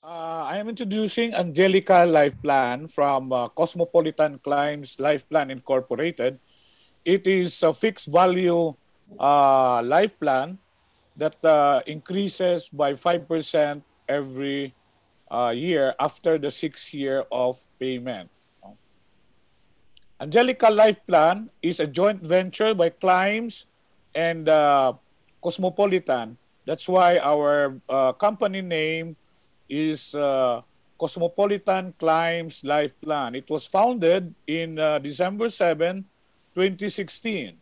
I am introducing Angelica Life Plan from Cosmopolitan Climbs Life Plan Incorporated. It is a fixed value life plan that increases by 5% every year after the 6 year of payment. Angelica Life Plan is a joint venture by Climbs and Cosmopolitan. That's why our company name is Cosmopolitan Climbs Life Plan. It was founded in December 7, 2016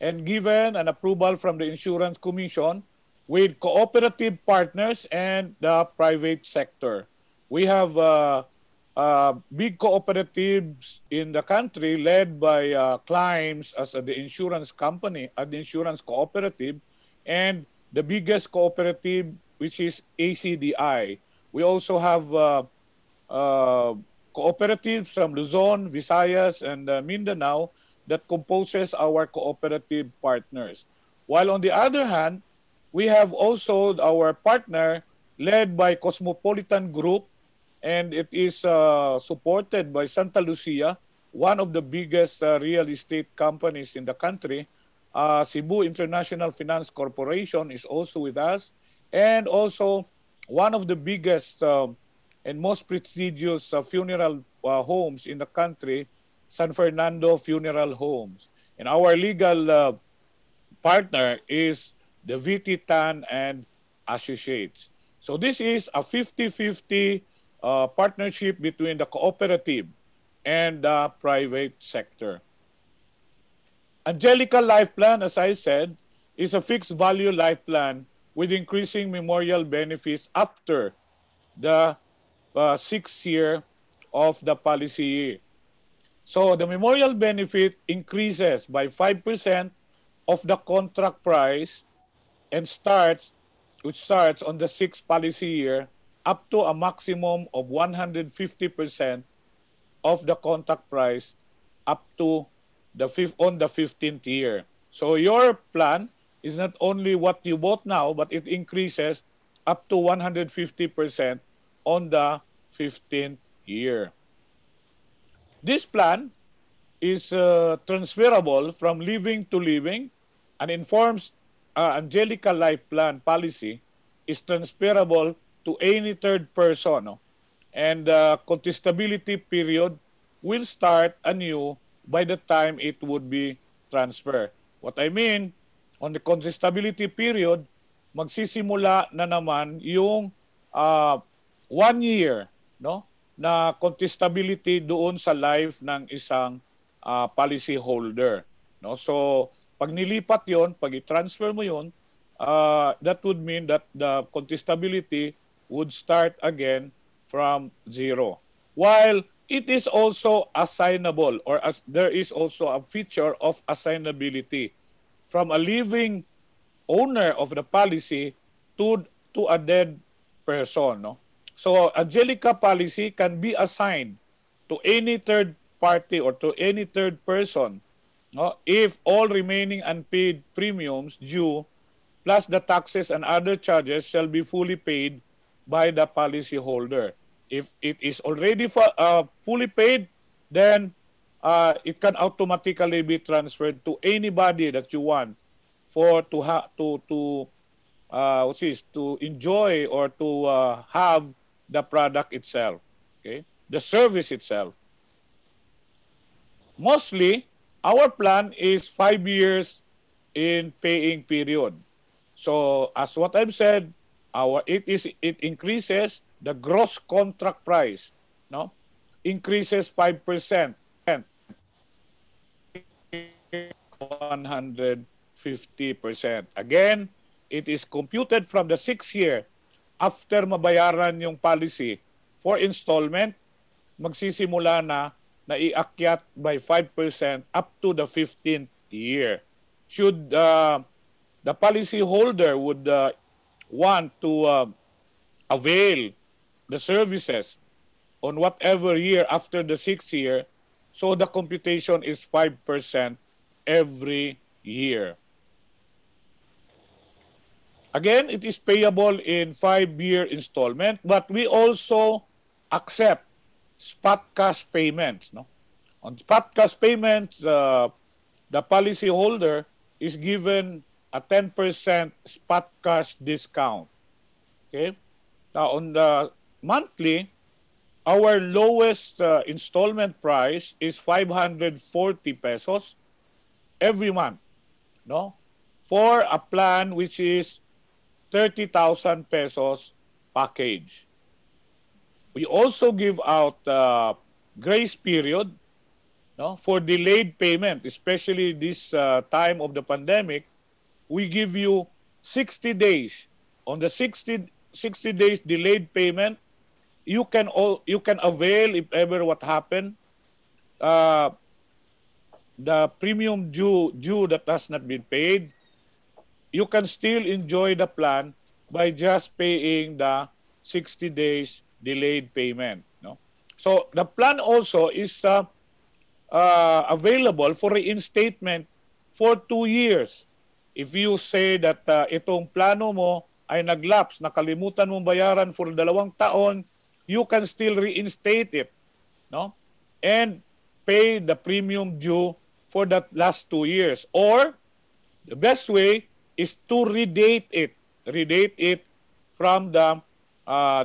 and given an approval from the Insurance Commission with cooperative partners and the private sector. We have big cooperatives in the country led by Climbs as the insurance company, the insurance cooperative, and the biggest cooperative, which is ACDI. We also have cooperatives from Luzon, Visayas, and Mindanao that composes our cooperative partners. While on the other hand, we have also our partner led by Cosmopolitan Group, and it is supported by Santa Lucia, one of the biggest real estate companies in the country. Cebu International Finance Corporation is also with us, and also one of the biggest and most prestigious funeral homes in the country, San Fernando Funeral Homes. And our legal partner is the VT Tan and Associates. So this is a 50-50 partnership between the cooperative and the private sector. Angelica Life Plan, as I said, is a fixed value life plan with increasing memorial benefits after the 6th year of the policy year. So the memorial benefit increases by 5% of the contract price and which starts on the 6th policy year up to a maximum of 150% of the contract price up to the 15th year. So your plan is not only what you bought now, but it increases up to 150% on the 15th year. This plan is transferable from living to living and informs Angelica Life Plan policy is transferable to any third person. No? And the contestability period will start anew by the time it would be transferred. What I mean, on the contestability period, magsisimula na naman yung 1 year, no, na contestability doon sa life ng isang policy holder. No? So, pag nilipat yon, pag i-transfer mo yon, that would mean that the contestability would start again from zero. While it is also assignable, or as there is also a feature of assignability from a living owner of the policy to a dead person. No? So Angelica policy can be assigned to any third party or to any third person, no, if all remaining unpaid premiums due plus the taxes and other charges shall be fully paid by the policy holder. If it is already fully paid, then it can automatically be transferred to anybody that you want for to enjoy or to have the product itself, okay, the service itself. Mostly, our plan is 5 years in paying period. So as what I've said, it increases the gross contract price, no, increases 5%, 150%. Again, it is computed from the 6th year after mabayaran yung policy for installment, magsisimula na iakyat by 5% up to the 15th year. Should the policy holder would want to avail the services on whatever year after the 6th year, so the computation is 5% every year. Again, it is payable in 5-year installment, but we also accept spot cash payments. No? On spot cash payments, the policyholder is given a 10% spot cash discount. Okay? Now, on the monthly, our lowest installment price is 540 pesos every month, no? For a plan which is 30,000 pesos package. We also give out grace period, no, for delayed payment, especially this time of the pandemic. We give you 60 days. On the 60 days delayed payment, you can avail if ever what happened, the premium due that has not been paid. You can still enjoy the plan by just paying the 60 days delayed payment. No? So the plan also is available for reinstatement for 2 years. If you say that itong plano mo ay naglapse, nakalimutan mong bayaran for 2 taon, you can still reinstate it, no? And pay the premium due for that last 2 years. Or the best way is to redate it. Redate it from the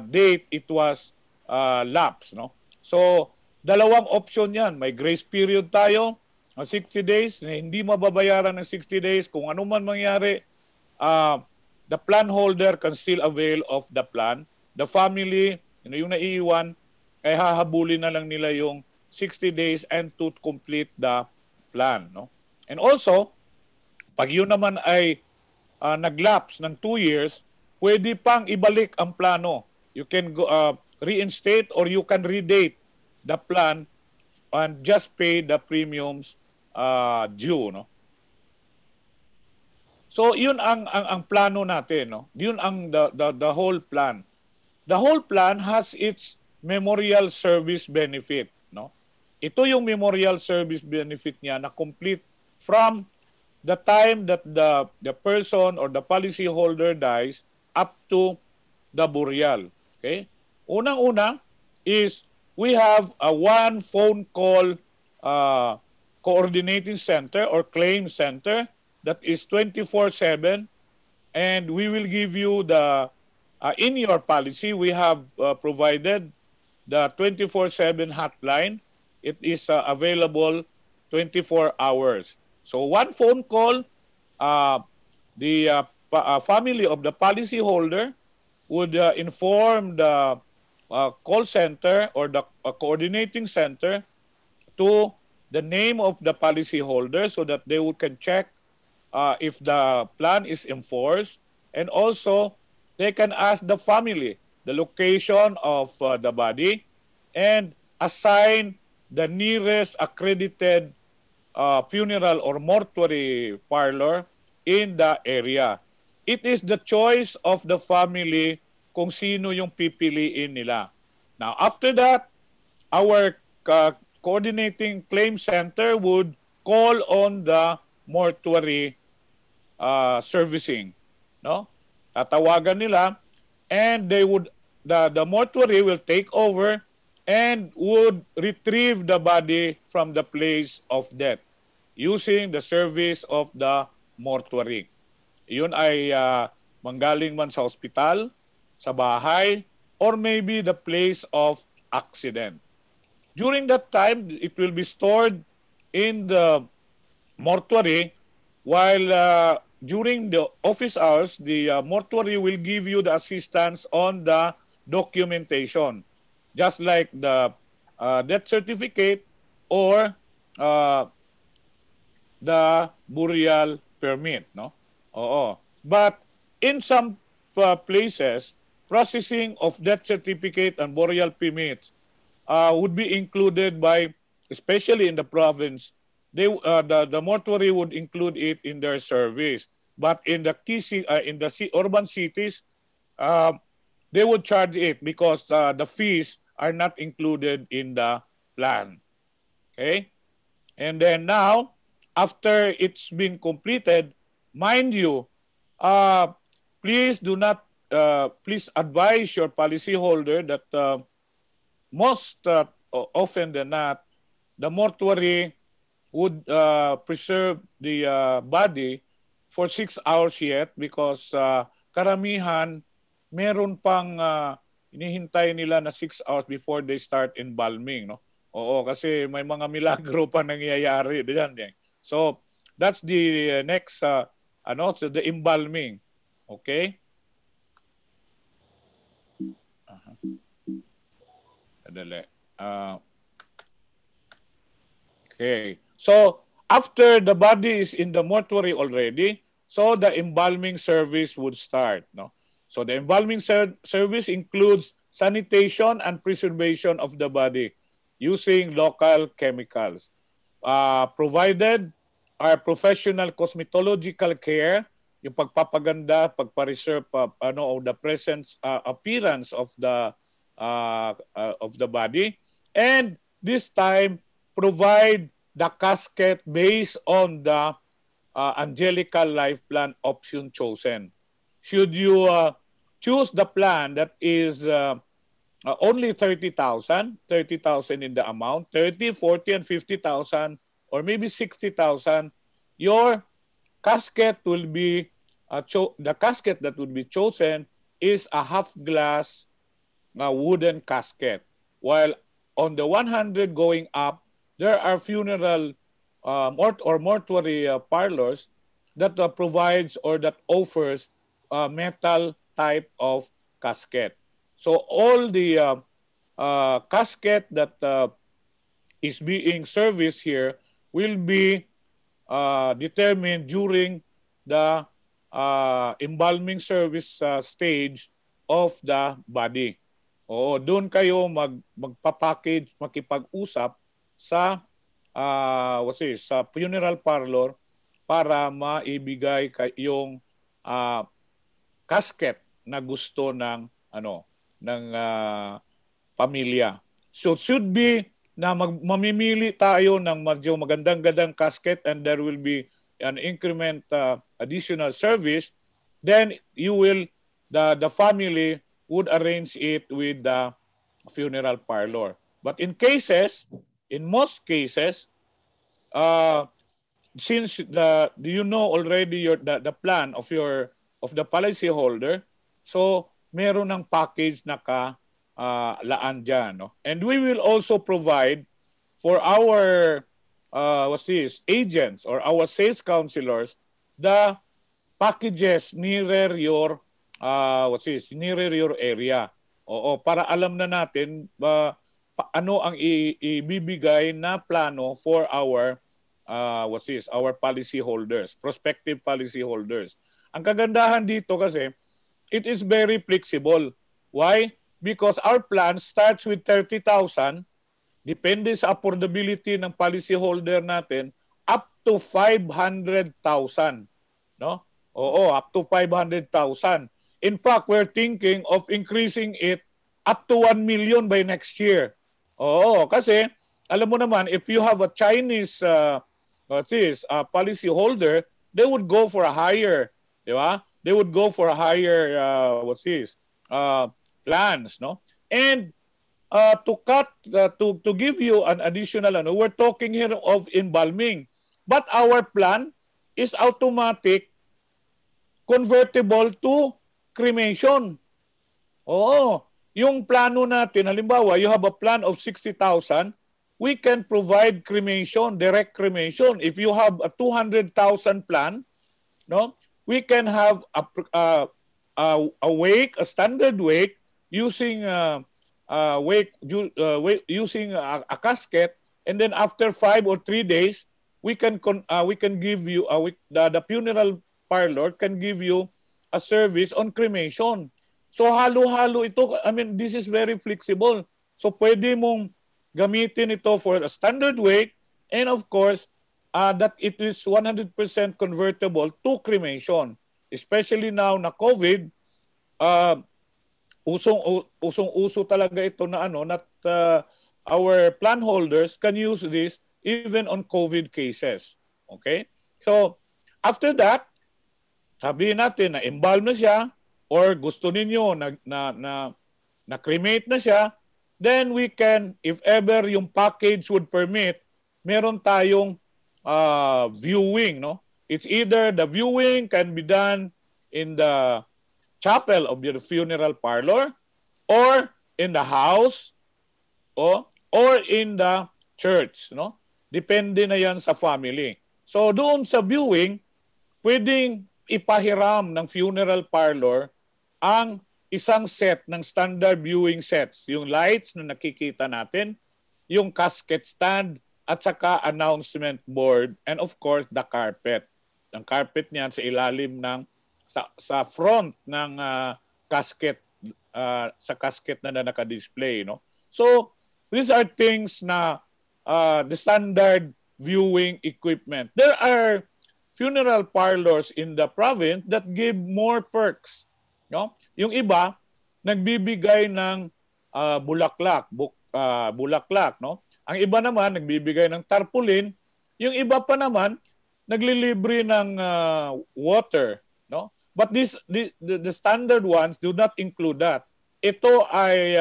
date it was lapsed, no? So, dalawang option yan. May grace period tayo, 60 days, na hindi mababayaran ng 60 days. Kung ano man mangyari, the plan holder can still avail of the plan. The family, yung naiiwan, ay hahabulin na lang nila yung 60 days and to complete the plan. No? And also, pag yun naman ay naglapse ng 2 years, pwede pang ibalik ang plano. You can go, reinstate or you can redate the plan and just pay the premiums due. No? So, yun ang plano natin. No? Yun ang the whole plan. The whole plan has its memorial service benefit. No? Ito yung memorial service benefit niya na complete from the time that the person or the policy holder dies up to the burial. Okay? Unang-una is we have a one phone call coordinating center or claim center that is 24/7, and we will give you the in your policy we have provided the 24/7 hotline. It is available 24 hours. So one phone call, the family of the policyholder would inform the call center or the coordinating center to the name of the policyholder so that they can check if the plan is enforced, and also they can ask the family the location of the body and assign the nearest accredited funeral or mortuary parlor in the area. It is the choice of the family kung sino yung pipiliin nila. Now, after that, our coordinating claim center would call on the mortuary servicing. No? Tatawagan nila, and they would the mortuary will take over and would retrieve the body from the place of death using the service of the mortuary. Yun ay manggaling man sa ospital, sa bahay, or maybe the place of accident. During that time, it will be stored in the mortuary, while during the office hours, the mortuary will give you the assistance on the documentation, just like the death certificate or the burial permit. No? Oo. But in some places, processing of death certificate and burial permits would be included by, especially in the province, the mortuary would include it in their service. But in the urban cities, they would charge it because the fees are not included in the plan. Okay? And then now, after it's been completed, mind you, please do not, please advise your policyholder that most often than not, the mortuary would preserve the body for 6 hours yet because karamihan meron pang inihintay nila na 6 hours before they start embalming, no? Oo, kasi may mga milagro pa nangyayari diyan. So, that's the next so the embalming. Okay? Adali. Okay. So, after the body is in the mortuary already, so the embalming service would start, no? So the embalming service includes sanitation and preservation of the body using local chemicals. Provided are professional cosmetological care, yung pagpapaganda, pagpa-reserve of the presence appearance of the body, and this time provide the casket based on the Angelica life plan option chosen. Should you choose the plan that is only 30,000 in the amount, 30, 40, and 50,000, or maybe 60,000, your casket will be, the casket that would be chosen is a half-glass wooden casket. While on the 100 going up, there are funeral or mortuary parlors that provides or that offers metal type of casket. So all the casket that is being serviced here will be determined during the embalming service stage of the body. O doon kayo magpapackage, makipag-usap sa sa funeral parlor para maibigay yung casket na gusto ng pamilya. So should be na mamimili tayo ng medyo magandang-gandang casket and there will be an increment additional service, then you will the family would arrange it with the funeral parlor. But in most cases, since do you know already the plan of the policy holder, so meron ng package na laan dyan, no? And we will also provide for our agents or our sales counselors the packages nearer your nearer your area. Oo, para alam na natin ano ang ibibigay na plano for our our policy holders, prospective policy holders. Ang kagandahan dito kasi it is very flexible. Why? Because our plan starts with 30,000, depende sa affordability ng policy holder natin, up to 500,000, no? Oo, up to 500,000. In fact, we're thinking of increasing it up to 1 million by next year. Oo, kasi alam mo naman, if you have a Chinese policy holder, they would go for a higher, di ba? They would go for a higher plans, no? And to give you an additional, we're talking here of embalming, but our plan is automatic convertible to cremation. Oo. Yung plano natin, halimbawa, you have a plan of 60,000, we can provide cremation, direct cremation. If you have a 200,000 plan, no, we can have a wake, a standard wake, using using a casket, and then after 5 or 3 days, we can give you the funeral parlor can give you a service on cremation. So halo-halo ito. I mean, this is very flexible. So pwede mong gamitin ito for a standard wake, and of course, that it is 100% convertible to cremation. Especially now na COVID, usong-uso talaga ito na our plan holders can use this even on COVID cases. Okay? So, after that, sabihin natin na embalm na siya or gusto ninyo na cremate na siya, then we can, if ever yung package would permit, meron tayong viewing, no? It's either the viewing can be done in the chapel of the funeral parlor or in the house or in the church, no? Depende na yan sa family. So doon sa viewing, pwedeng ipahiram ng funeral parlor ang isang set ng standard viewing sets. Yung lights na nakikita natin, yung casket stand, at saka announcement board, and of course, the carpet. Ang carpet niyan sa ilalim ng, sa front ng casket, sa casket na naka-display. No? So, these are things na the standard viewing equipment. There are funeral parlors in the province that give more perks. No? Yung iba, nagbibigay ng bulaklak, no? Ang iba naman, nagbibigay ng tarpaulin. Yung iba pa naman, naglilibre ng water. No? But the standard ones do not include that. Ito ay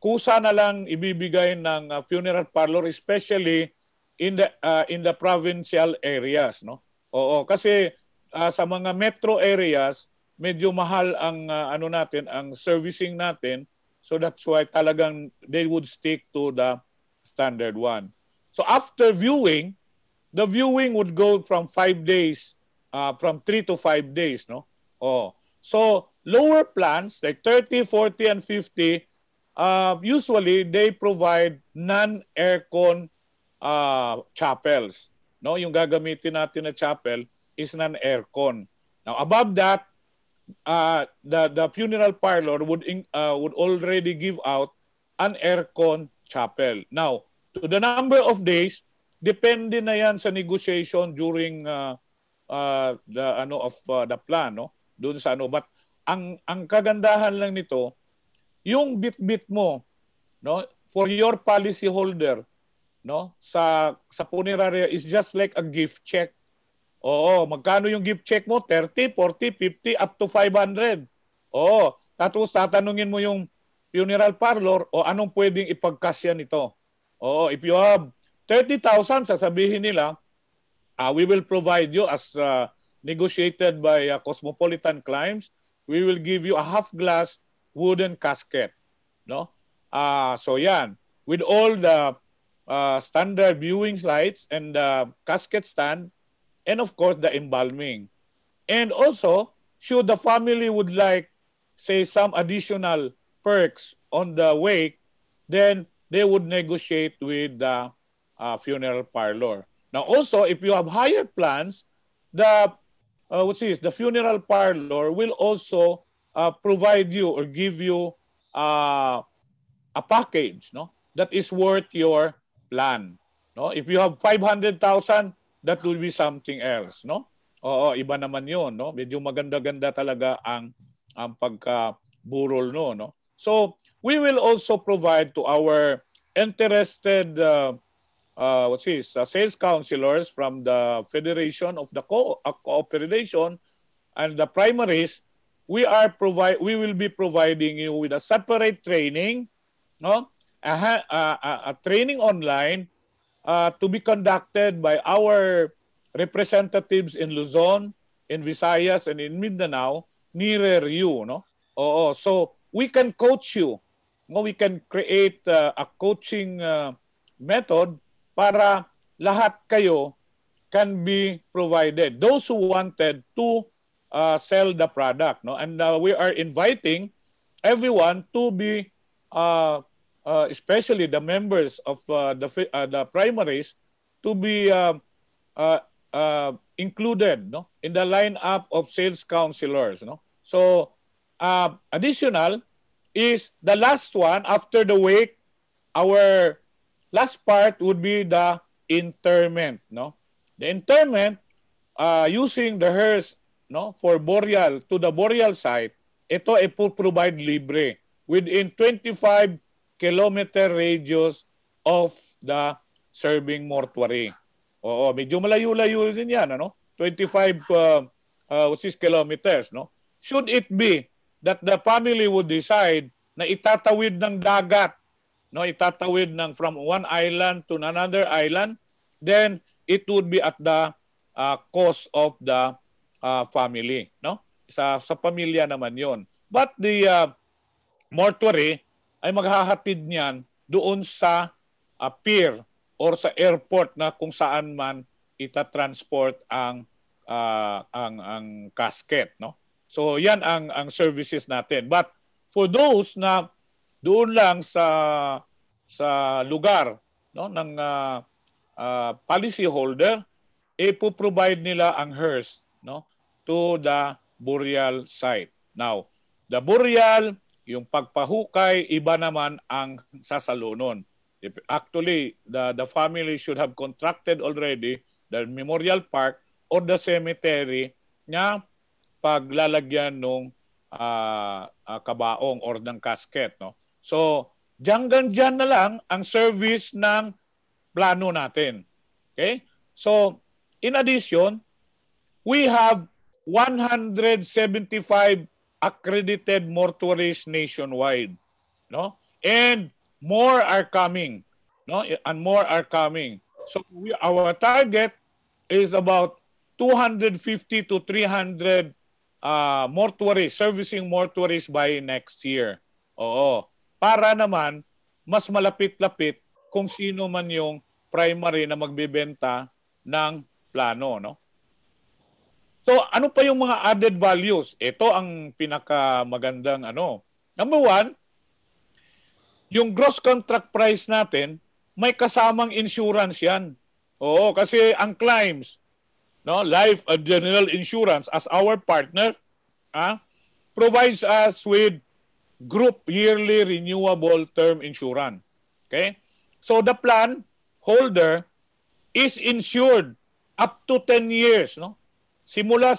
kusa na lang ibibigay ng funeral parlor, especially in the provincial areas. No? Oo, kasi sa mga metro areas, medyo mahal ang ang servicing natin. So that's why talagang they would stick to the standard one. So after viewing, the viewing would go from 5 days, from 3 to 5 days, no? Oh. So lower plans like 30, 40, and 50, usually they provide non-aircon chapels. No, yung gagamitin natin na chapel is non-aircon. Now above that, the funeral parlor would already give out an aircon chapel. Now, to the number of days, depende na yan sa negotiation during the plan, no? Doon sa but ang kagandahan lang nito, yung bit-bit mo, no, for your policy holder, no, sa funeraria is just like a gift check. Oo, magkano yung gift check mo? 30, 40, 50, up to 500. Oo, tapos tatanungin mo yung funeral parlor o anong pwedeng ipagkasya nito. Oo, if you have 30,000, sasabihin nila, we will provide you as negotiated by Cosmopolitan Claims, we will give you a half-glass wooden casket. No? So yan, with all the standard viewing lights and the casket stand, and of course the embalming. And also, should the family would like, say, some additional perks on the wake, then they would negotiate with the funeral parlor. Now also, if you have higher plans, the funeral parlor will also provide you or give you a package, no, that is worth your plan. No, if you have 500,000, that will be something else, no? Oo, iba naman 'yon, no? Medyo maganda-ganda talaga ang pagka-burol no. So, we will also provide to our interested sales counselors from the Federation of the Cooperation and the primaries. We will be providing you with a separate training, no? A training online to be conducted by our representatives in Luzon, in Visayas, and in Mindanao nearer you, no? Oo, so we can coach you. No, we can create a coaching method para lahat kayo can be provided. Those who wanted to sell the product, no, and we are inviting everyone to be, especially the members of the primaries, to be included, no, in the lineup of sales counselors, no. So additional is the last one after the wake. Our last part would be the interment, no. The interment, using the hearse, no, for burial to the burial site, ito ay provide libre within 25-kilometer radius of the serving mortuary. Oo, medyo malayo-layo din yan, ano? 25 which is kilometers, no? Should it be that the family would decide na itatawid ng dagat, no, itatawid ng from one island to another island, then it would be at the cost of the family, no? Sa pamilya naman 'yon. But the mortuary ay maghahatid niyan doon sa pier or sa airport na kung saan man itatransport ang casket, no? So yan ang services natin. But for those na doon lang sa lugar, no, ng policy holder, provide nila ang hearse, no, to the burial site. Now, the burial, yung pagpahukay, iba naman ang sasalunon. Actually, the family should have contracted already the memorial park or the cemetery na paglalagyan ng kabaong or ng casket, no? So, diyan na lang ang service ng plano natin. Okay? So, in addition, we have 175 accredited mortuaries nationwide, no? And more are coming, no? And more are coming. So our target is about 250 to 300 mortuaries, servicing mortuaries by next year. Oo. Para naman mas malapit-lapit kung sino man yung primary na magbebenta ng plano, no? So, ano pa yung mga added values? Ito ang pinakamagandang ano. Number one, yung gross contract price natin, may kasamang insurance yan. Oo, kasi ang claims, no, life and general insurance as our partner, provides us with group yearly renewable term insurance. Okay? So, the plan holder is insured up to 10 years, no? Simula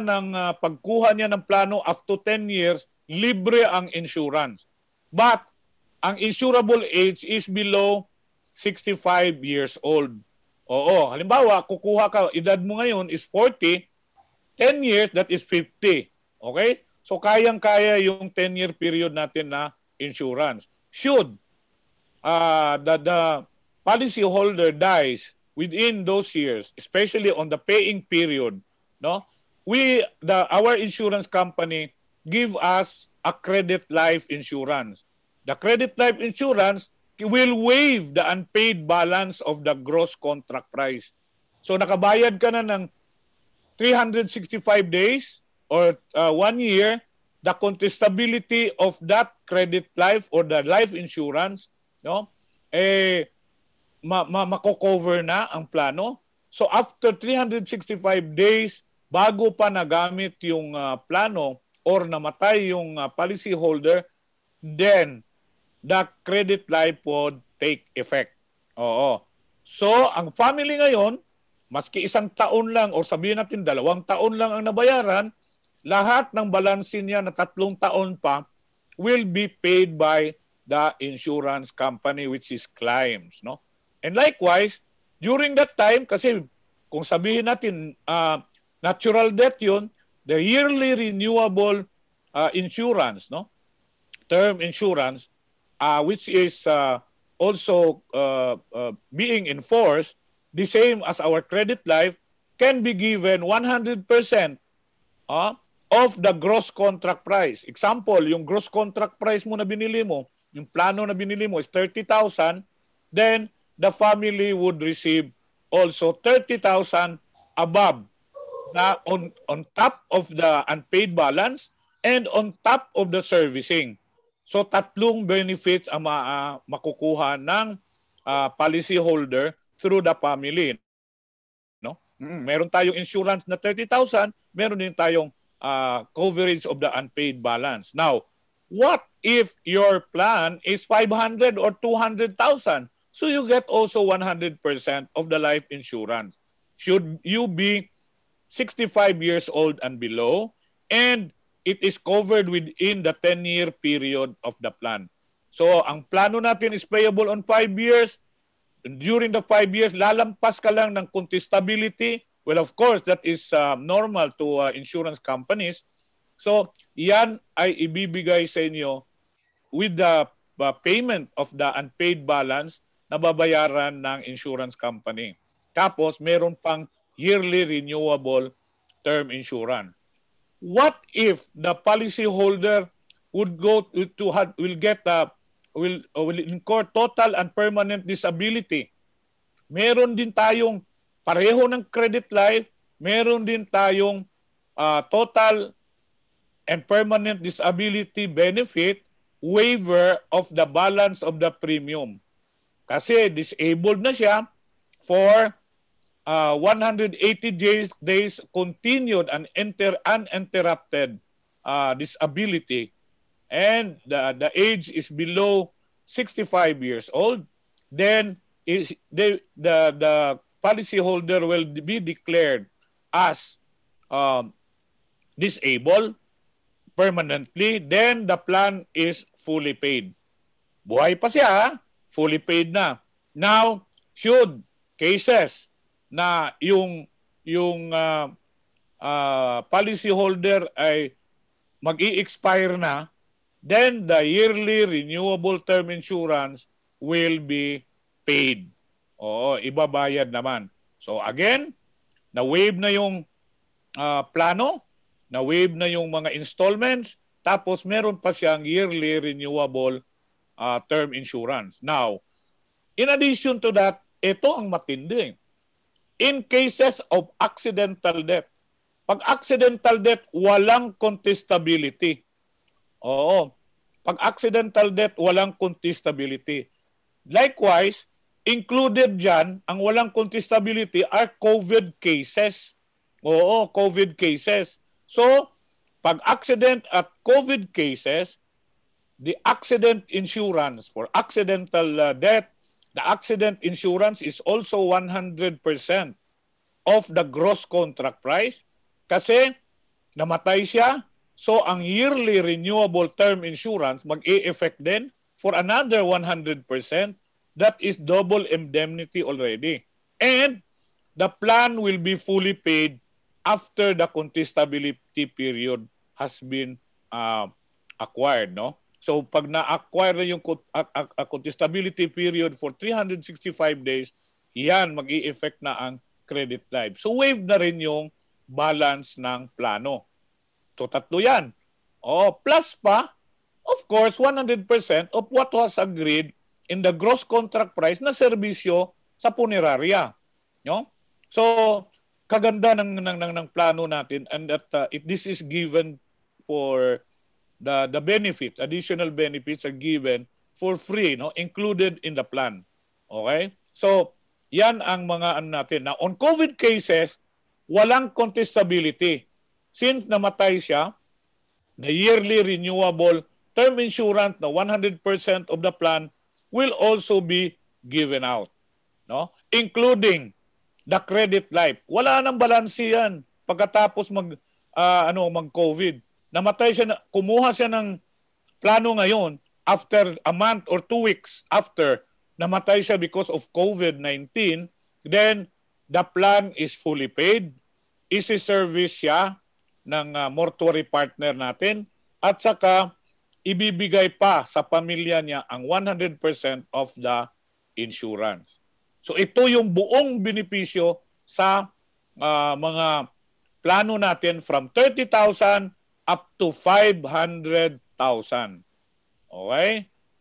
ng pagkuha niya ng plano up to 10 years, libre ang insurance. But ang insurable age is below 65 years old. Oo, halimbawa, kukuha ka, edad mo ngayon is 40, 10 years, that is 50. Okay? So kayang-kaya yung 10-year period natin na insurance. Should the policy holder dies within those years, especially on the paying period, no, our insurance company give us a credit life insurance. The credit life insurance will waive the unpaid balance of the gross contract price. So nakabayad ka na ng 365 days or 1 year, the contestability of that credit life or the life insurance, no, mako-cover na ang plano. So after 365 days, bago pa nagamit yung plano or namatay yung policy holder, then the credit life would take effect. Oo. So, ang family ngayon, maski 1 taon lang o sabihin natin 2 taon lang ang nabayaran, lahat ng balansin niya na 3 taon pa will be paid by the insurance company, which is claims, no? And likewise, during that time, kasi kung sabihin natin natural death yun, the yearly renewable insurance, no, term insurance, which is also being enforced, the same as our credit life, can be given 100% of the gross contract price. Example, yung gross contract price mo na binili mo, yung plano na binili mo is 30,000, then the family would receive also 30,000 above na on top of the unpaid balance and on top of the servicing. So 3 benefits ang makukuha ng policy holder through the family, no? Meron tayong insurance na 30,000, meron din tayong coverage of the unpaid balance. Now, what if your plan is 500 or 200,000? So you get also 100% of the life insurance. Should you be 65 years old and below, and it is covered within the 10-year period of the plan. So, ang plano natin is payable on 5 years. During the 5 years, lalampas ka lang ng contestability, Well, of course, that is normal to insurance companies. So, yan ay ibibigay sa inyo with the payment of the unpaid balance na babayaran ng insurance company. Tapos, meron pang yearly renewable term insurance. What if the policyholder would go to will incur total and permanent disability? Meron din tayong pareho ng credit life, meron din tayong total and permanent disability benefit waiver of the balance of the premium. Kasi disabled na siya for 180 days continued and uninterrupted disability, and the age is below 65 years old, then the policyholder will be declared as disabled permanently, then the plan is fully paid. Buhay pa siya, fully paid na. Now, should cases na yung policyholder ay mag-i-expire na, then the yearly renewable term insurance will be paid. Oo, ibabayad naman. So again, na-waive na yung plano, na-waive na yung mga installments, tapos meron pa siyang yearly renewable term insurance. Now, in addition to that, ito ang matindi. In cases of accidental death, pag accidental death, walang contestability. Oo. Pag accidental death, walang contestability. Likewise, included dyan, ang walang contestability are COVID cases. Oo, COVID cases. So, pag accident at COVID cases, the accident insurance for accidental death, the accident insurance is also 100% of the gross contract price kasi namatay siya. So, ang yearly renewable term insurance mag-i-effect din for another 100%. That is double indemnity already. And the plan will be fully paid after the contestability period has been acquired, no? So pag na-acquire na yung contestability period for 365 days, yan mag-i-effect na ang credit life. So waive na rin yung balance ng plano. So tatlo yan. Plus pa, of course, 100% of what was agreed in the gross contract price na serbisyo sa punerarya. No? So kaganda ng plano natin, and that this is given for the benefits, additional benefits are given for free, no, included in the plan. Okay? So, yan ang mga natin. Now, on COVID cases, walang contestability. Since namatay siya, the yearly renewable term insurance na 100% of the plan will also be given out, no? Including the credit life. Wala nang balanse yan pagkatapos mag-COVID. Namatay siya, kumuha siya ng plano ngayon, after a month or 2 weeks after, namatay siya because of COVID-19, then the plan is fully paid, isi-service siya ng mortuary partner natin, at saka ibibigay pa sa pamilya niya ang 100% of the insurance. So ito yung buong benepisyo sa mga plano natin from 30,000 up to 500,000. Okay?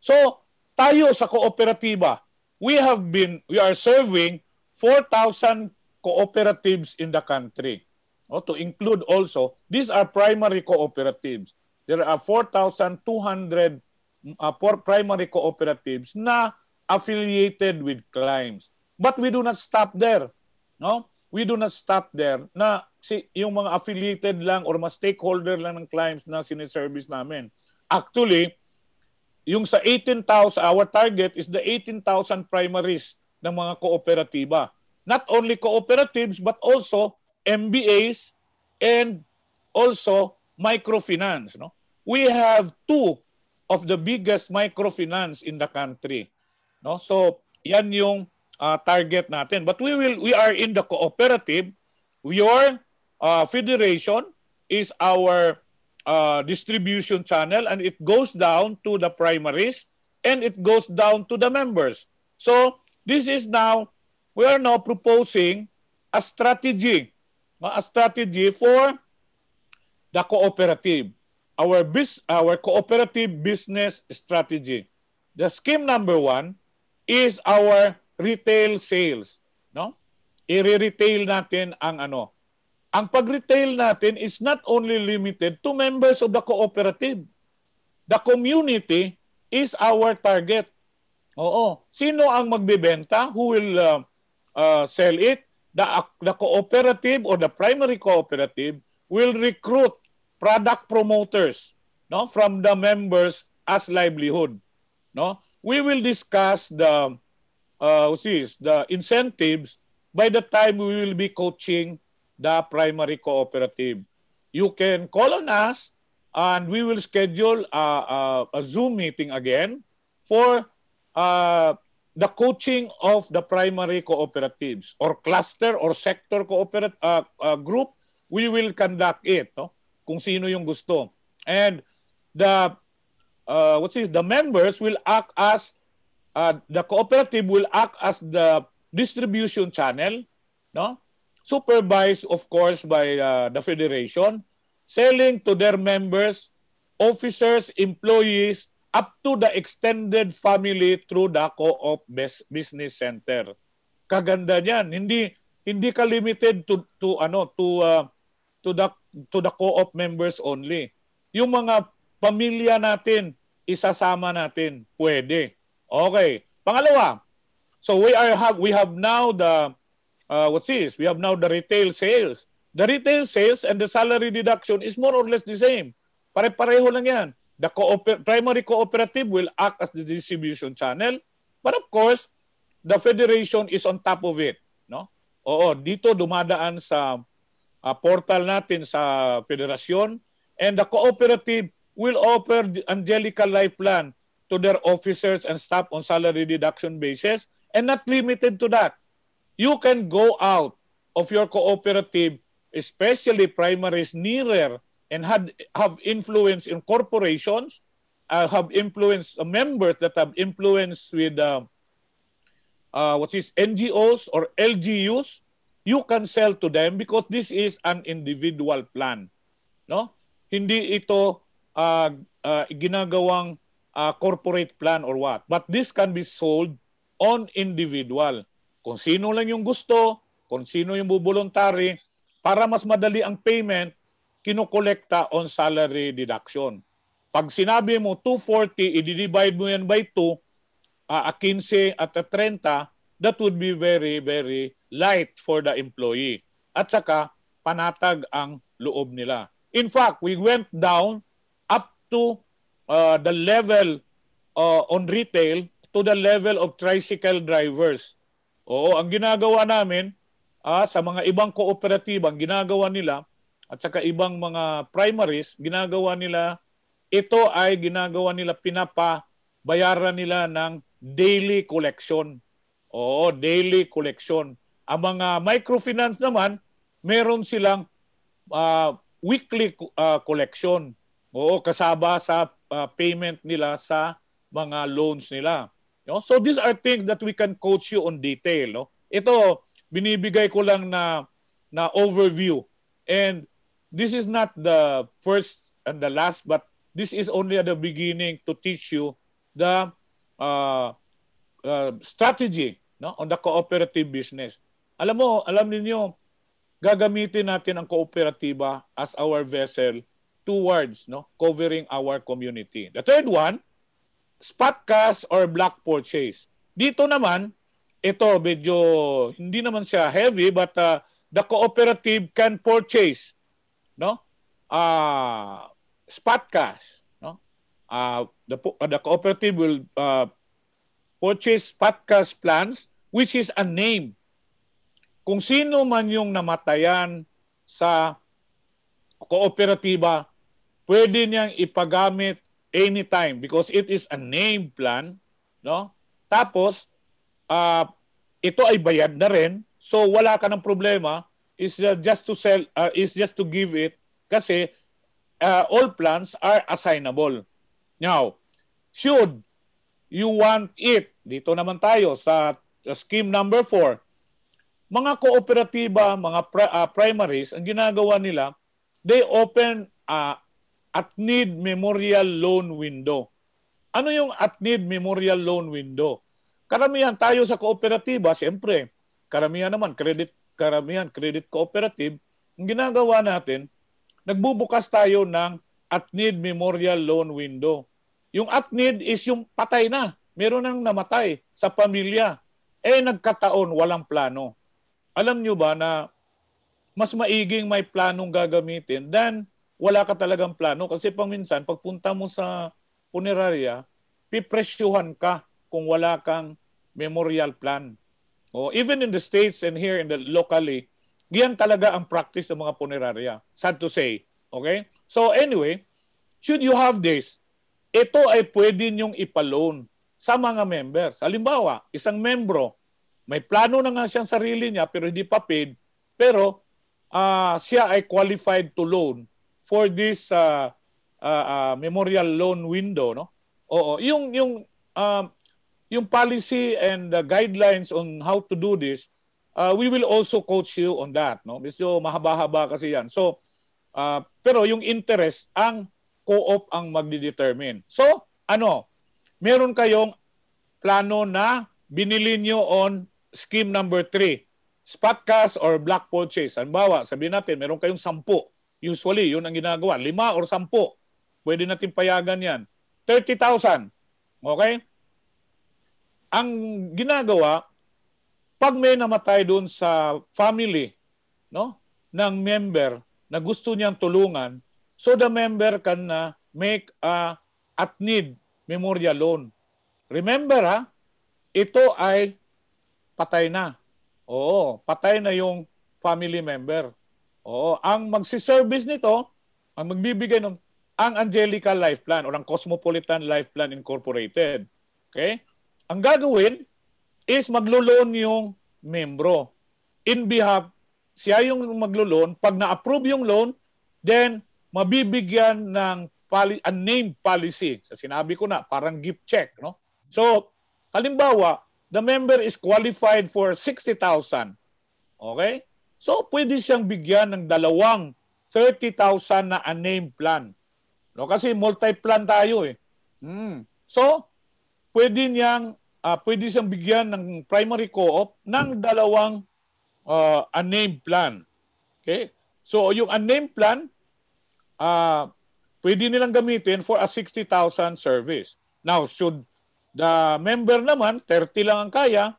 So, tayo sa kooperatiba, we are serving 4,000 cooperatives in the country. To include also, these are primary cooperatives. There are 4,200 primary cooperatives na affiliated with CLIMS. But we do not stop there. No? We do not stop there na yung mga affiliated lang or mga stakeholder lang ng CLIMS na siniservice namin. Actually, yung sa 18,000, our target is the 18,000 primaries ng mga kooperatiba. Not only cooperatives but also MBAs and also microfinance. No? We have 2 of the biggest microfinance in the country. No? So, yan yung target natin. But we are in the cooperative Your federation is our distribution channel, and it goes down to the primaries and it goes down to the members. So this is now, we are now proposing a strategy for the cooperative, our cooperative business strategy. The scheme number 1 is our retail sales, no? I-retail natin ang ano. Ang pag-retail natin is not only limited to members of the cooperative. The community is our target. Oo. Sino ang magbebenta? Who will sell it? The cooperative or the primary cooperative will recruit product promoters, no, from the members as livelihood. No? We will discuss the incentives by the time we will be coaching the primary cooperative. You can call on us and we will schedule a Zoom meeting again for the coaching of the primary cooperatives or cluster or sector group. We will conduct it, no? Kung sino yung gusto. And the members will act as the cooperative will act as the distribution channel, no? Supervised, of course, by the federation, selling to their members, officers, employees, up to the extended family through the co-op business center. Kaganda niyan. Hindi ka limited to the co-op members only. Yung mga pamilya natin, isasama natin, pwede. Okay. Pangalawa, so we have now the we have now the retail sales. The retail sales and the salary deduction is more or less the same. Pare-pareho lang yan. The primary cooperative will act as the distribution channel, but of course, the federation is on top of it, no? Oo, dito dumadaan sa portal natin sa federasyon, and the cooperative will offer the Angelica Life Plan to their officers and staff on salary deduction basis, and not limited to that. You can go out of your cooperative, especially primaries nearer, and have influence in corporations, have influence members that have influence with NGOs or LGUs. You can sell to them because this is an individual plan, no? Hindi ito ginagawang corporate plan or what, but this can be sold on individual. Kung sino lang yung gusto, kung sino yung bubuluntary, para mas madali ang payment, kinokolekta on salary deduction. Pag sinabi mo 240, i-divide mo yan by 2, 15 at 30, that would be very, very light for the employee. At saka, panatag ang loob nila. In fact, we went down up to the level on retail to the level of tricycle drivers. Oo, ang ginagawa namin sa mga ibang kooperatiba, ang ginagawa nila, at saka ibang mga primaries, ginagawa nila, ito ay ginagawa nila, pinapabayaran nila ng daily collection. Oo, daily collection. Ang mga microfinance naman, meron silang weekly collection. Oo, kasaba sa payment nila sa mga loans nila. No? So these are things that we can coach you on detail. No? Ito, binibigay ko lang na overview. And this is not the first and the last, but this is only at the beginning to teach you the strategy, no, on the cooperative business. Alam niyo, gagamitin natin ang kooperatiba as our vessel towards, no, covering our community. The third one, spot cash or block purchase. Dito naman, ito medyo hindi naman siya heavy, but the cooperative can purchase, no, spot cash, no. The cooperative will purchase spot cash plans, which is a name. Kung sino man yung namatayan sa kooperatiba, pwede niyang ipagamit anytime because it is a named plan, no? Tapos ito ay bayad na rin, so wala ka ng problema is just to sell, is just to give it kasi all plans are assignable. Now, should you want it, dito naman tayo sa scheme number 4, mga kooperatiba, mga primaries, ang ginagawa nila, they open at-need memorial loan window. Ano yung at-need memorial loan window? Karamihan tayo sa kooperatiba, siyempre, karamihan credit cooperative, ang ginagawa natin, nagbubukas tayo ng at-need memorial loan window. Yung at-need is yung patay na. Meron nang namatay sa pamilya. Nagkataon, walang plano. Alam nyo ba na mas maiging may planong gagamitin than wala ka talagang plano? Kasi paminsan, pagpunta mo sa punerarya, pipresyuhan ka kung wala kang memorial plan. Even in the States and here in the locally, yan talaga ang practice ng mga punerarya. Sad to say. Okay? So anyway, should you have this, ito ay pwede nyong ipaloan sa mga members. Halimbawa, isang membro, may plano na nga siyang sarili niya pero hindi pa paid, pero siya ay qualified to loan for this memorial loan window, no? Oo, yung policy and the guidelines on how to do this, we will also coach you on that, no? Medyo mahaba-haba kasi yan. So, pero yung interest, ang co-op ang magdi-determine. So, meron kayong plano na binili nyo on scheme number 3, spot cash or block purchase. Halimbawa, sabihin natin, meron kayong 10. Usually, yun ang ginagawa. 5 or 10. Pwede natin payagan yan. 30,000. Okay? Ang ginagawa, pag may namatay doon sa family, no, ng member na gusto niyang tulungan, so the member can make a at-need memorial loan. Remember, ito ay patay na. Oo, patay na yung family member. Oo, ang magsi-service nito, ang magbibigay ng ang Angelica Life Plan o ang Cosmopolitan Life Plan Incorporated. Okay? Ang gagawin is maglo-loan yung membro. In behalf, siya yung maglo-loan. Pag na-approve yung loan, then mabibigyan ng unnamed policy. Sa sinabi ko na, parang gift check. No? So, halimbawa, the member is qualified for 60,000. Okay? So, pwede siyang bigyan ng 30,000 na unnamed plan. No? Kasi multi-plan tayo eh. So, pwede siyang bigyan ng primary co-op ng 2 unnamed plan. Okay? So, yung unnamed plan, pwede nilang gamitin for a 60,000 service. Now, should the member naman, 30 lang ang kaya,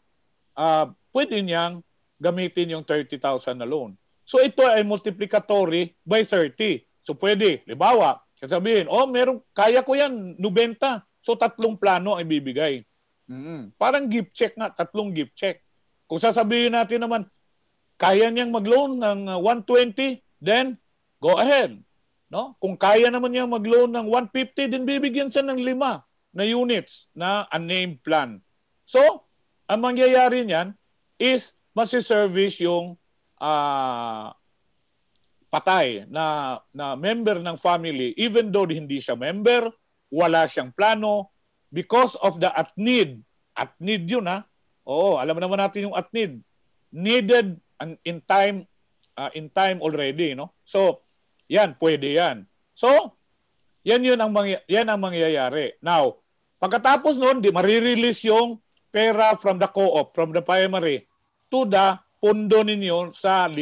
pwede niyang gamitin yung 30,000 na loan. So, ito ay multiplicatory by 30. So, pwede. Libawa, sabihin, kaya ko yan, 90. So, 3 plano ay bibigay. Parang gift check nga, 3 gift check. Kung sasabihin natin naman, kaya niyang mag-loan ng 120, then go ahead. No? Kung kaya naman niyang mag-loan ng 150, then bibigyan siya ng 5 na units na unnamed plan. So, ang mangyayari niyan is masiservice yung patay na member ng family, even though hindi siya member, wala siyang plano, because of the at-need. At-need yun, ha? Oo, alam naman natin yung at-need. Needed in time already, no? So, yan, pwede yan. So, yan ang mangyayari. Now, pagkatapos noon, marirelease yung pera from the co-op, from the primary, to the pondo ninyo sa 5.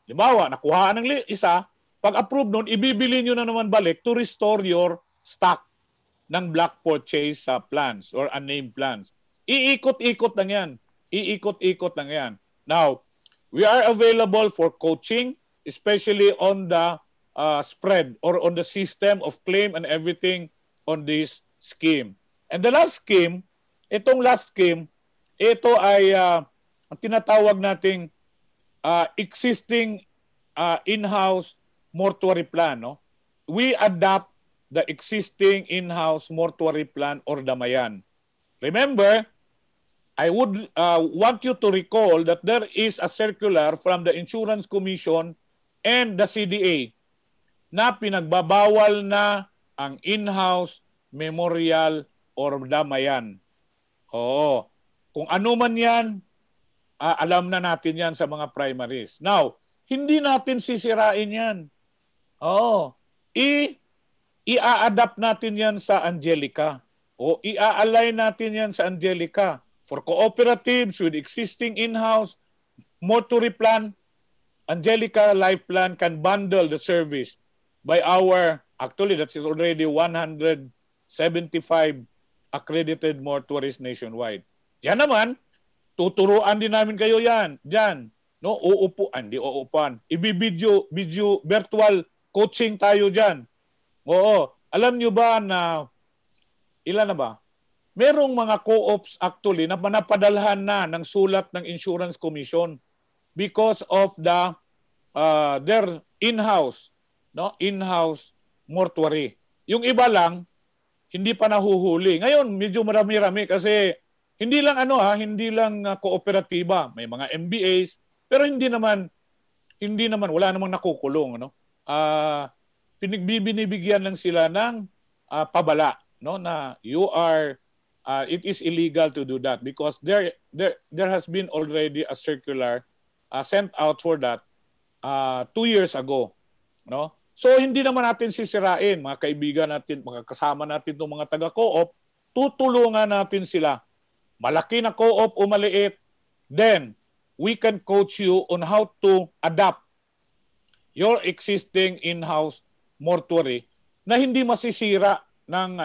Halimbawa, nakuha ng isa, pag-approve noon, ibibili nyo na naman balik to restore your stock ng block purchase plans or unnamed plans. Iikot-ikot lang yan. Iikot-ikot lang yan. Now, we are available for coaching, especially on the spread or on the system of claim and everything on this scheme. And the last scheme, itong last scheme, ito ay ang tinatawag nating existing in-house mortuary plan. No? We adapt the existing in-house mortuary plan or damayan. Remember, I would want you to recall that there is a circular from the Insurance Commission and the CDA na pinagbabawal na ang in-house, memorial, or damayan. Oo. Kung ano man yan, alam na natin yan sa mga primaries. Now, hindi natin sisirain yan. Oo. I-a-adapt natin yan sa Angelica. O i-a-align natin yan sa Angelica. For cooperatives with existing in-house mortuary plan, Angelica Life Plan can bundle the service by actually that is already 175 accredited mortuaries nationwide. Yan naman, tuturuan din namin kayo yan. Diyan, no? Uupuan. Ibibidyo, virtual coaching tayo diyan. Oo. Alam nyo ba na, ilan na ba? Merong mga co-ops actually na napadalhan na ng sulat ng Insurance Commission because of their in-house, no? In-house mortuary. Yung iba lang hindi pa nahuhuli. Ngayon medyo marami-rami kasi hindi lang hindi lang kooperatiba, may mga MBAs, pero hindi naman wala namang nakukulong, ano? Binibigyan lang sila ng pabala, no, na it is illegal to do that because there has been already a circular sent out for that 2 years ago, no? So hindi naman natin sisirain, mga kaibigan natin, mga kasama natin ng mga taga-co-op, tutulungan natin sila. Malaki na co-op o maliit, then we can coach you on how to adapt your existing in-house mortuary na hindi masisira ng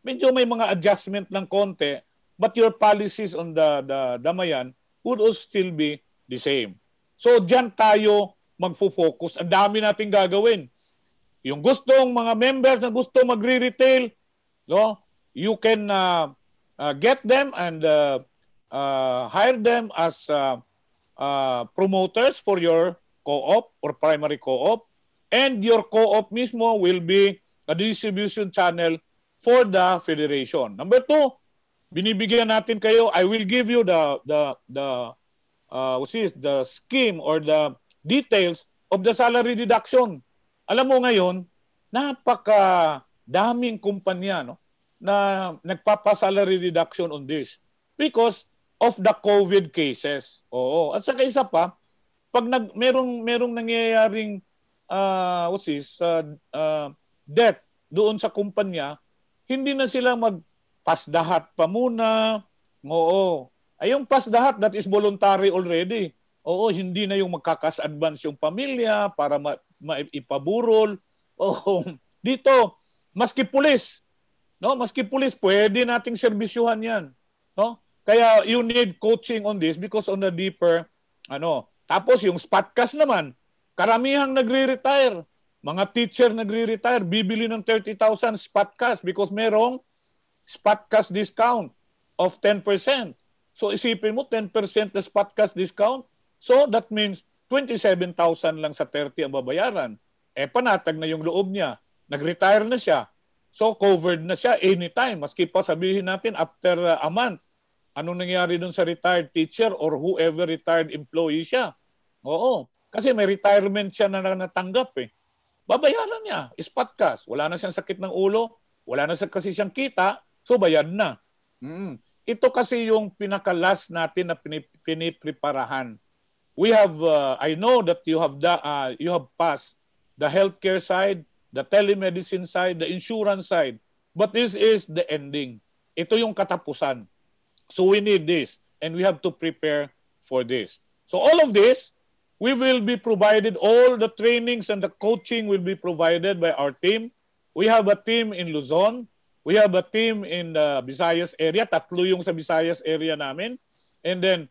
medyo may mga adjustment ng konti, but your policies on the damayan would still be the same. So diyan tayo magfo-focus. Ang dami nating gagawin. Yung gustong mga members na gusto magre-retail, no, you can get them and hire them as promoters for your co-op or primary co-op, and your co-op mismo will be a distribution channel for the federation. Number 2, binibigyan natin kayo, I will give you the scheme or the details of the salary reduction. Alam mo ngayon, napaka-daming kumpanya, no, na nagpapa-salary reduction on this because of the COVID cases. Oo. At saka isa pa, pag merong nangyayaring death doon sa kumpanya, hindi na sila magpasdahat pa muna. Oo. Ay yung pasdahat, that is voluntary already. Oo, hindi na yung magkakas-advance yung pamilya para maipaburol. Oo. Dito, maski pulis, no? Maski pulis, pwede nating serbisyuhan yan. No? Kaya you need coaching on this because on the deeper, Tapos yung spotcast naman, karamihang nagre-retire. Mga teacher nagre-retire, bibili ng 30,000 spotcast because merong spotcast discount of 10%. So isipin mo, 10% na spotcast discount. So that means 27,000 lang sa 30 ang babayaran. Panatag na yung loob niya. Nag-retire na siya. So covered na siya anytime. Maski pa sabihin natin after a month, anong nangyari dun sa retired teacher or whoever retired employee siya. Oo. Kasi may retirement siya na natanggap Babayaran niya. Spotcast. Wala na siyang sakit ng ulo. Wala na kasi siyang kita. So bayad na. Ito kasi yung pinaka-last natin na pinipreparahan. We have, I know that you have passed the healthcare side, the telemedicine side, the insurance side. But this is the ending. Ito yung katapusan. So we need this. And we have to prepare for this. So all of this, we will be provided, all the trainings and the coaching will be provided by our team. We have a team in Luzon. We have a team in the Visayas area. 3 yung sa Visayas area namin. And then,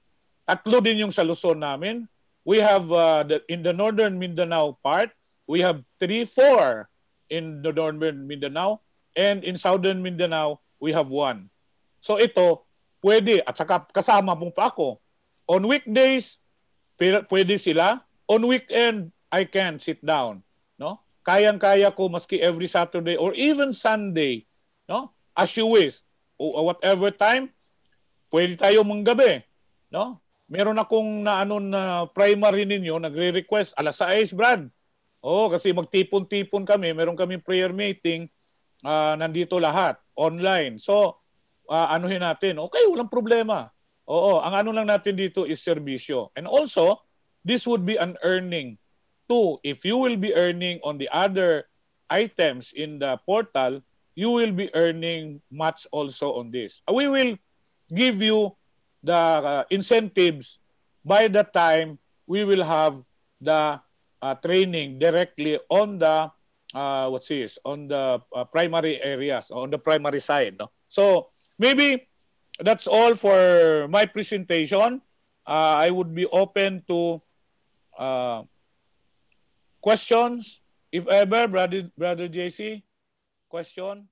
3 din yung sa Luzon namin. We have in the Northern Mindanao part, we have 3, 4 in the Northern Mindanao. And in Southern Mindanao, we have 1. So ito, pwede. At saka kasama pong pa ako. On weekdays, pwede sila. On weekend, I can sit down. No? Kayang-kaya ko maski every Saturday or even Sunday. No? As you wish. O whatever time, pwede tayo manggabi, no? Meron akong na primary ninyo, nagre-request, 6:00, Brad. Oo, kasi magtipon-tipon kami, meron kaming prayer meeting, nandito lahat, online. So, anuhin natin, okay, walang problema. Oo, ang ano lang natin dito is serbisyo. And also, this would be an earning too. If you will be earning on the other items in the portal, you will be earning much also on this. We will give you the incentives by the time we will have the training directly on the on the primary areas, on the primary side, no? So maybe that's all for my presentation. I would be open to questions if ever, brother JC. Question.